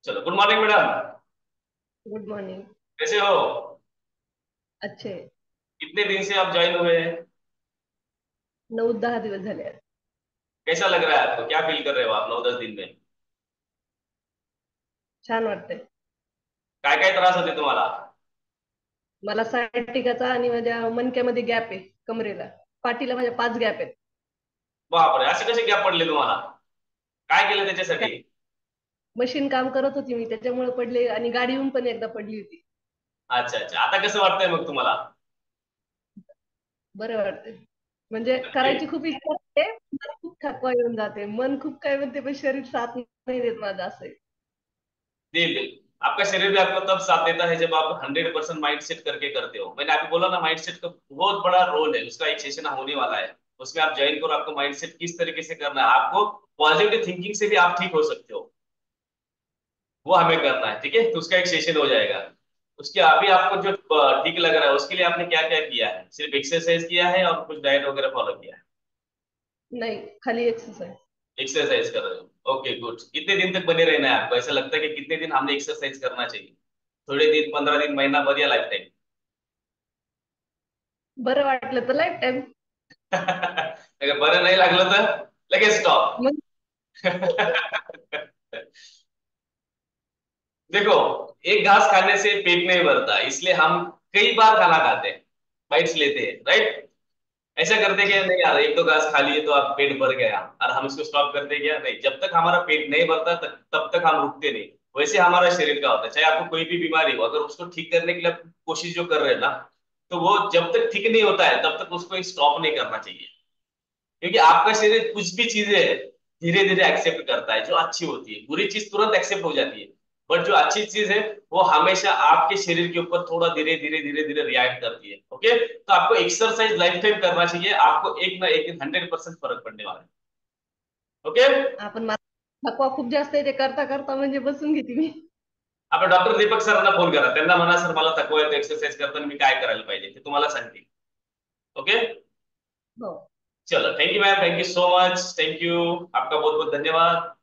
चलो, good morning madam. Good morning. कैसे हो? अच्छे। कितने दिन से आप ज्वाइन हुए हैं? 9-10 दिवस झाले आहेत. कैसा लग रहा है आपको? क्या फील कर रहे हो आप 9-10 दिन में? छान वाटतंय. काय काय त्रास होते तुम्हाला? मला सायटिकाचा आणि माझ्या मणक्यामध्ये गॅप आहे कमरेला. पाठीला माझ्या 5 गॅप आहेत. बापरे, असे कसे गॅप पडले तुम्हाला? काय केलं काय, त्याच्यासाठी? मशीन काम करत होती मी त्याच्यामुळे पडले आणि गाडीहून पण एकदा पडली होती. अच्छा अच्छा, आता कसं वाटतंय मग तुम्हाला? बरं वाटतंय. म्हणजे करायची खूप इच्छा असते, पण खूप थकवा येऊन जाते. मन खूप काय म्हणते पण शरीर साथ नाही देत माझं असं आहे. दिल दिल। आपका शरीर भी आपको तब साथ देता है जब आप 100% माइंड सेट करके करते हो। मैंने आपको बोला ना, माइंड सेट का बहुत बड़ा रोल है, उसका एक सेशन होने वाला है। उसमें आप ज्वाइन करो, आपको माइंड सेट किस तरीके से करना है। आपको पॉजिटिव थिंकिंग से भी आप ठीक हो सकते हो, वो हमें करना है। ठीक है, तो उसका एक सेशन हो जाएगा। उसके अभी आपको जो ठीक लग रहा है उसके लिए आपने क्या क्या किया है? सिर्फ एक्सरसाइज किया है और कुछ डाइट वगैरह फॉलो किया है? नाही, खाली एक्सरसाइज. एक्सरसाइज कर रहे हो, ओके गुड। कितने दिन तक बने रहना है आपको? ऐसा लगता है कि कितने दिन हमने एक्सरसाइज करना चाहिए? थोड़े दिन, 15 दिन, महीना भर, या लाइफ टाइम? बरं वाटलं तर लाईफ टाईम. अगर बरं नाही लागलं तर लगेच स्टॉप? मग देखो, एक घास खाने से पेट नहीं भरता, इसलिए हम कई बार खाना खाते हैं, बाइट्स लेते हैं, राइट? ऐसा करते क्या? नहीं यार, एक दो घास खा लिए तो आप पेट भर गया और हम इसको स्टॉप करते क्या? नहीं, जब तक हमारा पेट नहीं भरता तब तक हम रुकते नहीं। वैसे हमारा शरीर का होता है, चाहे आपको कोई भी बीमारी हो, अगर उसको ठीक करने के लिए आप कोशिश जो कर रहे हैं ना, तो वो जब तक ठीक नहीं होता है तब तक उसको स्टॉप नहीं करना चाहिए। क्योंकि आपका शरीर कुछ भी चीजें धीरे धीरे एक्सेप्ट करता है, जो अच्छी होती है। बुरी चीज तुरंत एक्सेप्ट हो जाती है, बट जो अच्छी चीज है वो हमेशा आपके शरीर के ऊपर थोड़ा धीरे धीरे धीरे धीरे रिएक्ट करती है। ओके, तो आपको एक्सरसाइज लाइफ टाइम करना चाहिए, आपको एक ना एक दिन 100% फर्क पड़ने वाला है। ओके। आपण मला थकवा खूप जास्त आहे ते करता करता म्हणजे बसून घेते मी. आपण डॉक्टर दीपक सरांना फोन करा, त्यांना म्हणा सर मला थकवा येतो एक्सरसाइज करताना, मी काय करायला पाहिजे ते तुम्हाला सांगतील। ओके। हो. चलो, thank you ma'am, thank you so much, thank you. आपका बहुत बहुत धन्यवाद।